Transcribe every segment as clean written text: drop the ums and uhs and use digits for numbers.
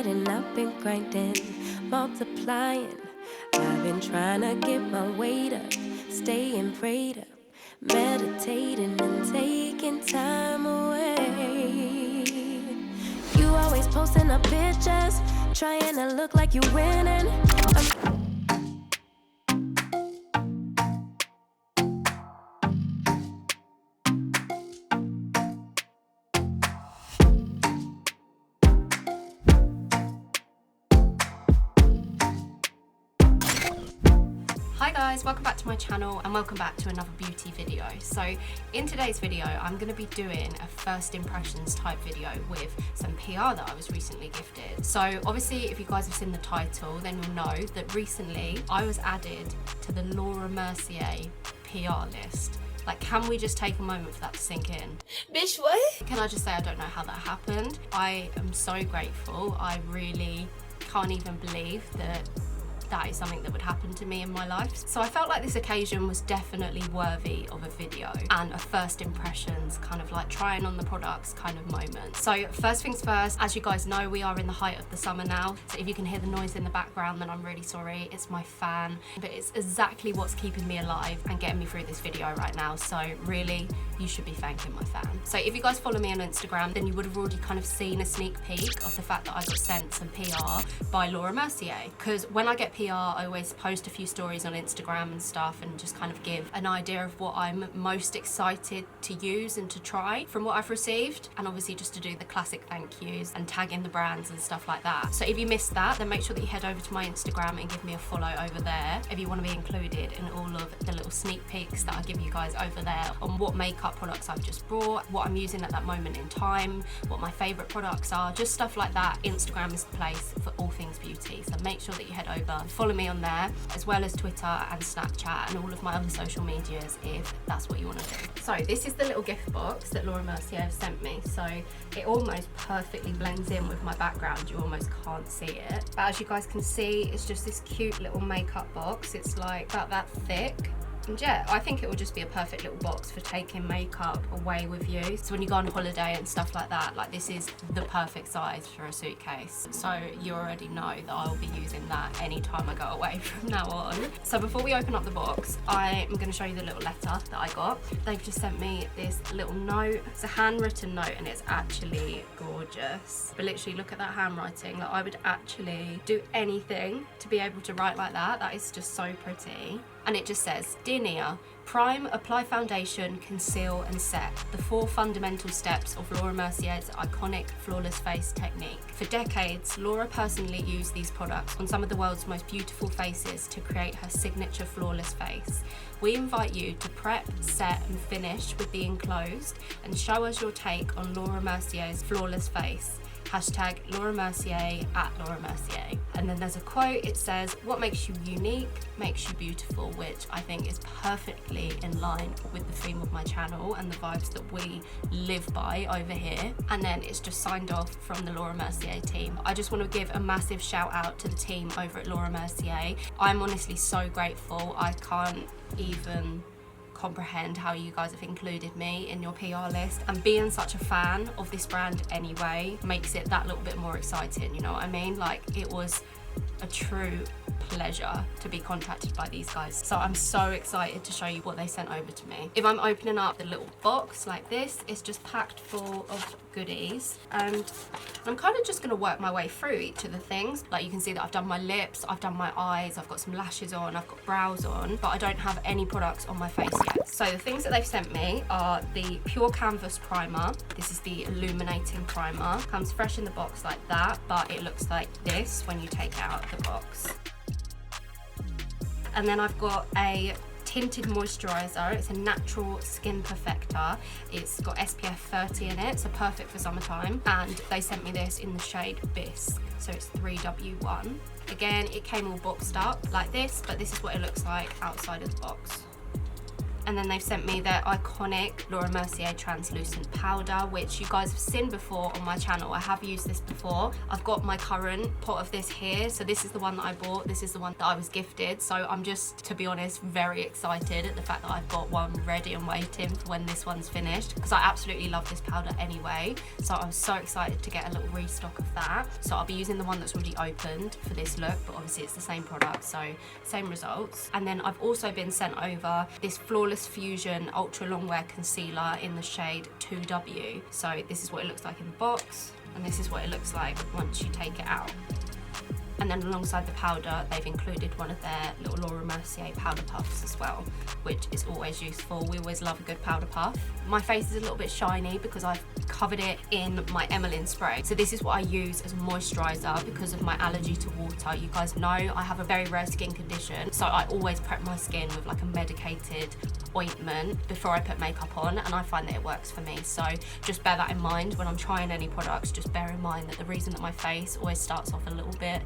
and I've been grinding, multiplying. I've been trying to get my weight up, staying prayed up, meditating and taking time away. You always posting up pictures, trying to look like you winning. Hi guys, welcome back to my channel and welcome back to another beauty video. So in today's video I'm going to be doing a first impressions type video with some PR that I was recently gifted. So obviously if you guys have seen the title then you'll know that recently I was added to the LAURA MERCIER PR list. Like, can we just take a moment for that to sink in? Bitch, what? Can I just say I don't know how that happened. I am so grateful. I really can't even believe that that is something that would happen to me in my life. So I felt like this occasion was definitely worthy of a video and a first impressions kind of like trying on the products kind of moment. So first things first, as you guys know, we are in the height of the summer now. So if you can hear the noise in the background, then I'm really sorry. It's my fan, but it's exactly what's keeping me alive and getting me through this video right now. So really, you should be thanking my fan. So if you guys follow me on Instagram, then you would have already kind of seen a sneak peek of the fact that I got sent some PR by LAURA MERCIER. Because when I get PR, I always post a few stories on Instagram and stuff and just kind of give an idea of what I'm most excited to use and to try from what I've received, and obviously just to do the classic thank yous and tag in the brands and stuff like that. So if you missed that, then make sure that you head over to my Instagram and give me a follow over there if you want to be included in all of the little sneak peeks that I give you guys over there on what makeup products I've just bought, what I'm using at that moment in time, what my favourite products are, just stuff like that. Instagram is the place for all things beauty, so make sure that you head over, follow me on there, as well as Twitter and Snapchat and all of my other social medias if that's what you want to do. So this is the little gift box that LAURA MERCIER have sent me. So it almost perfectly blends in with my background, you almost can't see it. But as you guys can see, it's just this cute little makeup box. It's like about that thick. And yeah, I think it will just be a perfect little box for taking makeup away with you. So when you go on holiday and stuff like that, like this is the perfect size for a suitcase. So you already know that I will be using that anytime I go away from now on. So before we open up the box, I am going to show you the little letter that I got. They've just sent me this little note. It's a handwritten note and it's actually gorgeous. But literally look at that handwriting. Like I would actually do anything to be able to write like that. That is just so pretty. And it just says, Dear Niah, prime, apply foundation, conceal and set. The 4 fundamental steps of LAURA MERCIER's iconic flawless face technique. For decades, LAURA personally used these products on some of the world's most beautiful faces to create her signature flawless face. We invite you to prep, set and finish with the enclosed and show us your take on LAURA MERCIER's flawless face. Hashtag LAURA MERCIER at LAURA MERCIER. And then there's a quote, it says, what makes you unique makes you beautiful, which I think is perfectly in line with the theme of my channel and the vibes that we live by over here. And then it's just signed off from the LAURA MERCIER team. I just want to give a massive shout out to the team over at LAURA MERCIER. I'm honestly so grateful. I can't even comprehend how you guys have included me in your PR list, and being such a fan of this brand anyway makes it that little bit more exciting, you know what I mean? Like it was a true pleasure to be contacted by these guys. So I'm so excited to show you what they sent over to me. If I'm opening up the little box like this, it's just packed full of goodies, and I'm kind of just going to work my way through each of the things. Like you can see that I've done my lips, I've done my eyes, I've got some lashes on, I've got brows on, but I don't have any products on my face yet. So the things that they've sent me are the Pure Canvas Primer. This is the illuminating primer. Comes fresh in the box like that, but it looks like this when you take it out of the box. And then I've got a tinted moisturizer. It's a natural skin perfector. It's got SPF 30 in it, so perfect for summertime. And they sent me this in the shade Bisque, so it's 3W1. Again, it came all boxed up like this, but this is what it looks like outside of the box. And then they've sent me their iconic Laura Mercier translucent powder, which you guys have seen before on my channel. I have used this before. I've got my current pot of this here. So this is the one that I bought. This is the one that I was gifted. So I'm just, to be honest, very excited at the fact that I've got one ready and waiting for when this one's finished, because I absolutely love this powder anyway. So I'm so excited to get a little restock of that. So I'll be using the one that's already opened for this look, but obviously it's the same product, so same results. And then I've also been sent over this Flawless Fusion Ultra Longwear Concealer in the shade 2W. So this is what it looks like in the box, and this is what it looks like once you take it out. And then alongside the powder, they've included one of their little Laura Mercier powder puffs as well, which is always useful. We always love a good powder puff. My face is a little bit shiny because I've covered it in my Emmeline spray. So this is what I use as a moisturizer because of my allergy to water. You guys know I have a very rare skin condition, so I always prep my skin with like a medicated ointment before I put makeup on, and I find that it works for me. So just bear that in mind when I'm trying any products. Just bear in mind that the reason that my face always starts off a little bit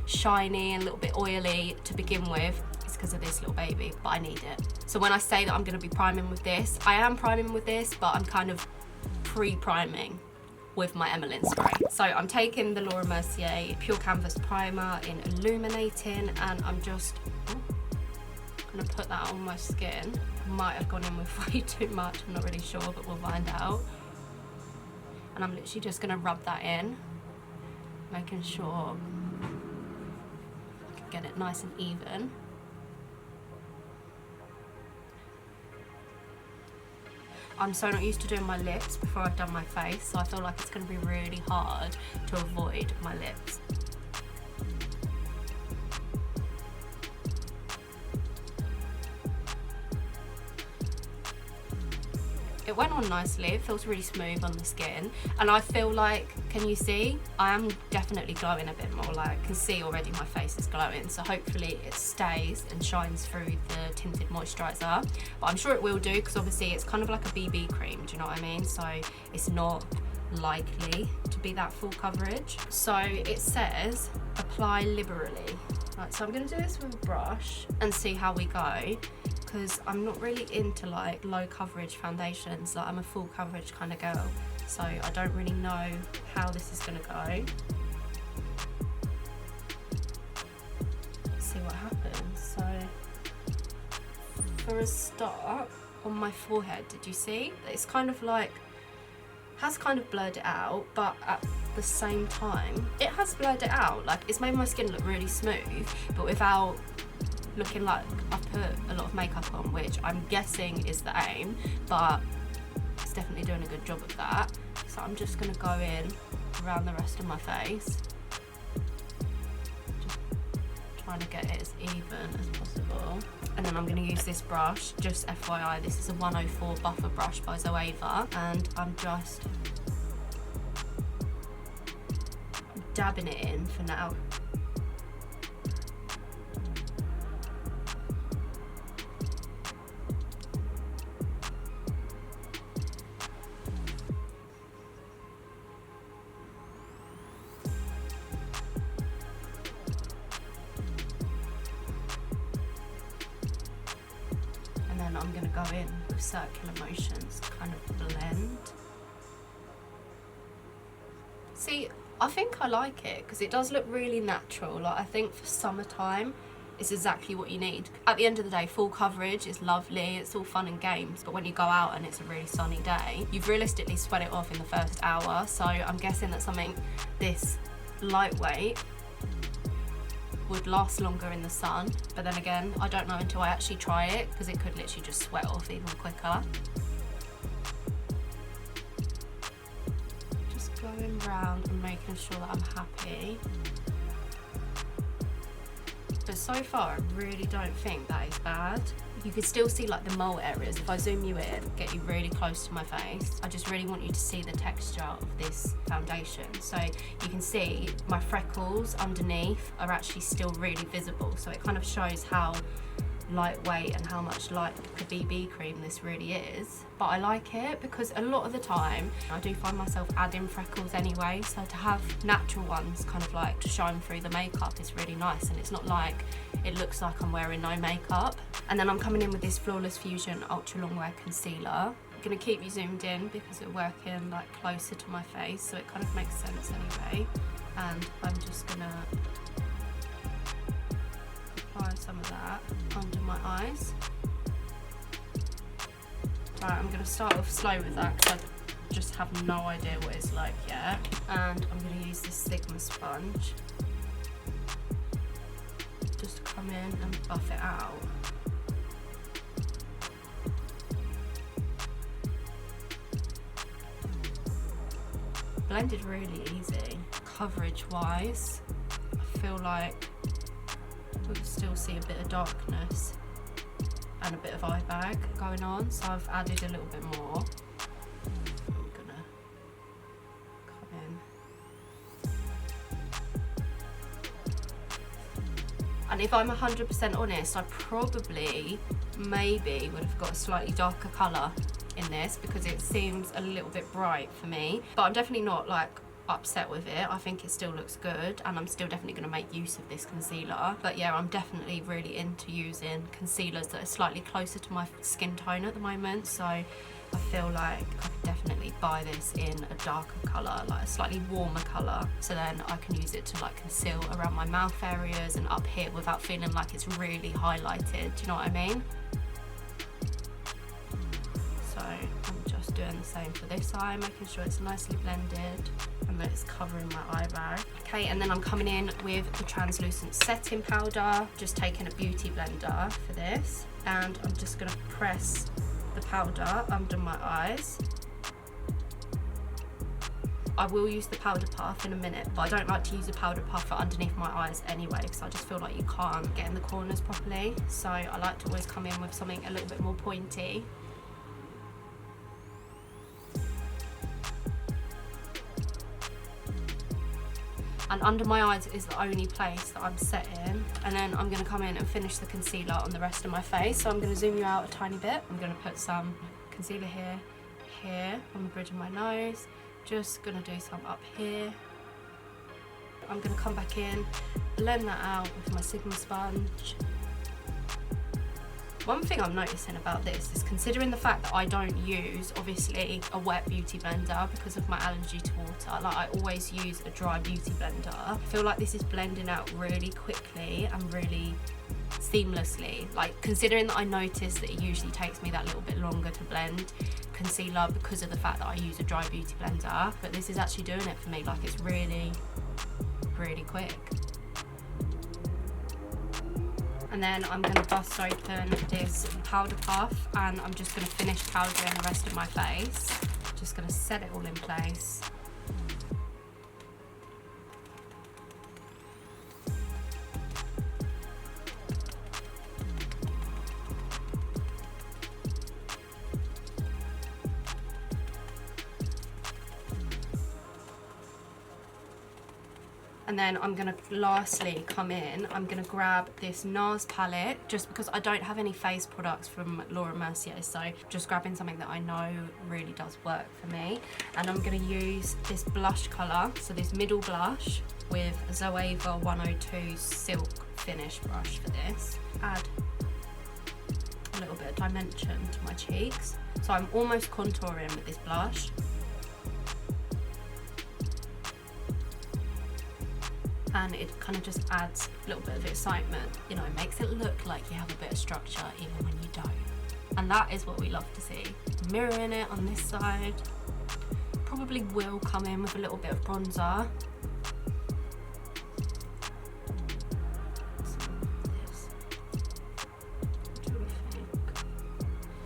shiny and a little bit oily to begin with is because of this little baby, but I need it. So when I say that I'm going to be priming with this, I am priming with this, but I'm kind of pre-priming with my Emmeline spray. So I'm taking the Laura Mercier Pure Canvas Primer in Illuminating, and I'm just gonna put that on my skin. Might have gone in with way too much, I'm not really sure, but we'll find out. And I'm literally just gonna rub that in, making sure I can get it nice and even. I'm so not used to doing my lips before I've done my face, so I feel like it's going to be really hard to avoid my lips. It went on nicely, it feels really smooth on the skin, and I feel like, can you see? I am definitely glowing a bit more, like I can see already my face is glowing, so hopefully it stays and shines through the tinted moisturiser. But I'm sure it will do, because obviously it's kind of like a BB cream, do you know what I mean? So it's not likely to be that full coverage. So it says, apply liberally. Right, so I'm gonna do this with a brush and see how we go, because I'm not really into like low coverage foundations. Like I'm a full coverage kind of girl, so I don't really know how this is gonna go. Let's see what happens. So for a start, on my forehead, did you see? It's kind of like, has kind of blurred it out, but at the same time, it has blurred it out. Like it's made my skin look really smooth, but without looking like I've put a lot of makeup on, which I'm guessing is the aim, but it's definitely doing a good job of that. So I'm just gonna go in around the rest of my face, just trying to get it as even as possible. And then I'm gonna use this brush, just FYI, this is a 104 buffer brush by Zoeva, and I'm just dabbing it in for now. I'm going to go in with circular motions to kind of blend. See, I think I like it because it does look really natural. Like I think for summertime, it's exactly what you need. At the end of the day, full coverage is lovely, it's all fun and games, but when you go out and it's a really sunny day, you've realistically sweat it off in the first hour. So I'm guessing that something this lightweight would last longer in the sun, but then again, I don't know until I actually try it, because it could literally just sweat off even quicker. Just going round and making sure that I'm happy. But so far, I really don't think that is bad. You can still see like the mole areas. If I zoom you in, get you really close to my face, I just really want you to see the texture of this foundation. So you can see my freckles underneath are actually still really visible. So it kind of shows how lightweight and how much like a BB cream this really is, but I like it because a lot of the time I do find myself adding freckles anyway, so to have natural ones kind of like to shine through the makeup is really nice, and it's not like it looks like I'm wearing no makeup. And then I'm coming in with this Flawless Fusion Ultra Longwear Concealer. I'm gonna keep you zoomed in because we're working like closer to my face, so it kind of makes sense anyway. And I'm just gonna apply some of that under my eyes. Right, I'm gonna start off slow with that because I just have no idea what it's like yet. And I'm gonna use this Sigma sponge just to come in and buff it out. Blended really easy. Coverage wise, I feel like we can still see a bit of darkness and a bit of eye bag going on, so I've added a little bit more. I'm gonna come in. And if I'm 100% honest, I probably maybe would have got a slightly darker colour in this because it seems a little bit bright for me, but I'm definitely not like upset with it. I think it still looks good, and I'm still definitely going to make use of this concealer. But yeah, I'm definitely really into using concealers that are slightly closer to my skin tone at the moment, so I feel like I could definitely buy this in a darker colour, like a slightly warmer colour, so then I can use it to like conceal around my mouth areas and up here without feeling like it's really highlighted. Do you know what I mean? So I'm just doing the same for this eye, making sure it's nicely blended and that it's covering my eye bag. Okay, and then I'm coming in with the translucent setting powder, just taking a beauty blender for this, and I'm just going to press the powder under my eyes. I will use the powder puff in a minute, but I don't like to use a powder puff for underneath my eyes anyway, because I just feel like you can't get in the corners properly, so I like to always come in with something a little bit more pointy. And under my eyes is the only place that I'm setting, and then I'm going to come in and finish the concealer on the rest of my face. So I'm going to zoom you out a tiny bit. I'm going to put some concealer here on the bridge of my nose, just going to do some up here. I'm going to come back in, blend that out with my Sigma sponge. One thing I'm noticing about this is, considering the fact that I don't use, obviously, a wet beauty blender because of my allergy to water, like I always use a dry beauty blender, I feel like this is blending out really quickly and really seamlessly. Like, considering that I noticed that it usually takes me that little bit longer to blend concealer because of the fact that I use a dry beauty blender, but this is actually doing it for me. Like, it's really, really quick. And then I'm going to bust open this powder puff, and I'm just going to finish powdering the rest of my face. Just going to set it all in place. And then I'm gonna lastly come in, I'm gonna grab this NARS palette, just because I don't have any face products from Laura Mercier, so just grabbing something that I know really does work for me. And I'm gonna use this blush colour, so this middle blush with Zoeva 102 Silk Finish brush for this. Add a little bit of dimension to my cheeks. So I'm almost contouring with this blush. And it kind of just adds a little bit of excitement. You know, it makes it look like you have a bit of structure even when you don't. And that is what we love to see. Mirroring it on this side. Probably will come in with a little bit of bronzer.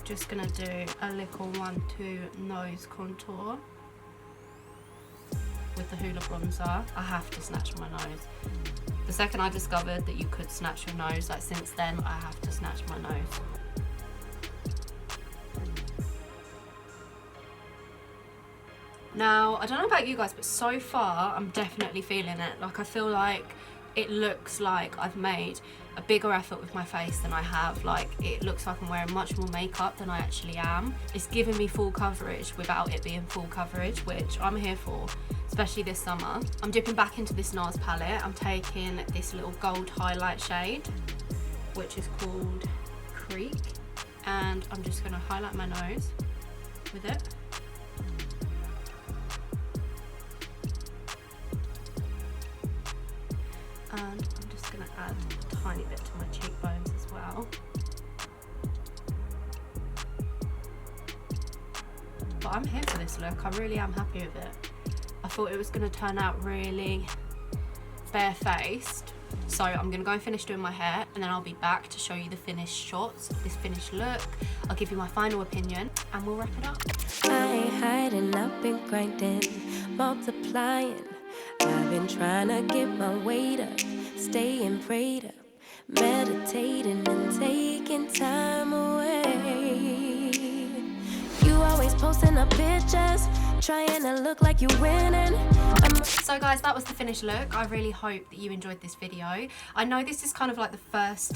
Just gonna do a little 1-2 nose contour. With the Hoola bronzer, I have to snatch my nose. The second I discovered that you could snatch your nose, like since then, I have to snatch my nose. Now, I don't know about you guys, but so far, I'm definitely feeling it. Like, I feel like it looks like I've made a bigger effort with my face than I have. Like, it looks like I'm wearing much more makeup than I actually am. It's giving me full coverage without it being full coverage, which I'm here for, especially this summer. I'm dipping back into this NARS palette. I'm taking this little gold highlight shade, which is called Creek, and I'm just gonna highlight my nose with it. And I'm just gonna add a tiny bit to my cheekbones as well. But I'm here for this look, I really am happy with it. I thought it was gonna turn out really barefaced. So I'm gonna go and finish doing my hair, and then I'll be back to show you the finished shots of this finished look. I'll give you my final opinion and we'll wrap it up. I ain't hiding, I've been grinding, multiplying. I've been trying to get my weight up, staying prayed up, meditating and taking time away. You always posting up pictures, trying to look like you winning. So guys, that was the finished look. I really hope that you enjoyed this video. I know this is kind of like the first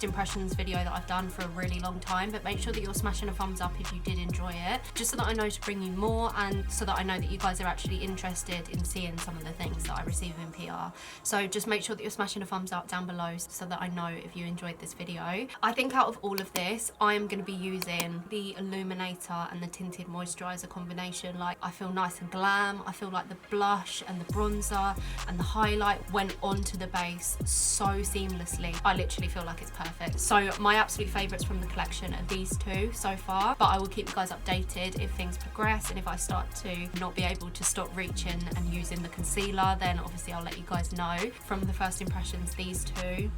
impressions video that I've done for a really long time, but make sure that you're smashing a thumbs up if you did enjoy it, just so that I know to bring you more, and so that I know that you guys are actually interested in seeing some of the things that I receive in PR. So just make sure that you're smashing a thumbs up down below so that I know if you enjoyed this video. I think out of all of this, I am going to be using the illuminator and the tinted moisturizer combination. Like, I feel nice and glam. I feel like the blush and the bronzer and the highlight went onto the base so seamlessly. I literally feel like it's perfect. So my absolute favourites from the collection are these two so far, but I will keep you guys updated if things progress, and if I start to not be able to stop reaching and using the concealer, then obviously I'll let you guys know. From the first impressions, these two.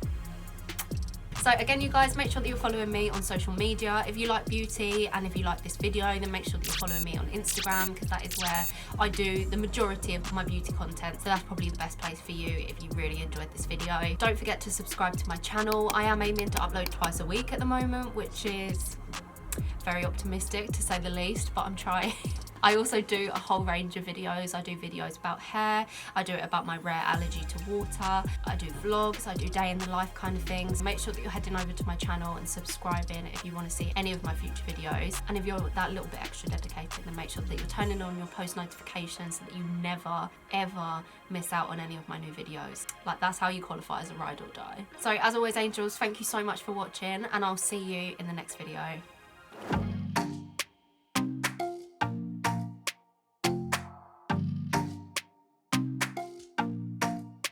So again, you guys, make sure that you're following me on social media. If you like beauty and if you like this video, then make sure that you're following me on Instagram, because that is where I do the majority of my beauty content. So that's probably the best place for you if you really enjoyed this video. Don't forget to subscribe to my channel. I am aiming to upload twice a week at the moment, which is very optimistic to say the least, but I'm trying. I also do a whole range of videos. I do videos about hair, I do it about my rare allergy to water, I do vlogs, I do day in the life kind of things. Make sure that you're heading over to my channel and subscribing if you want to see any of my future videos. And if you're that little bit extra dedicated, then make sure that you're turning on your post notifications so that you never, ever miss out on any of my new videos. Like, that's how you qualify as a ride or die. So as always, angels, thank you so much for watching, and I'll see you in the next video.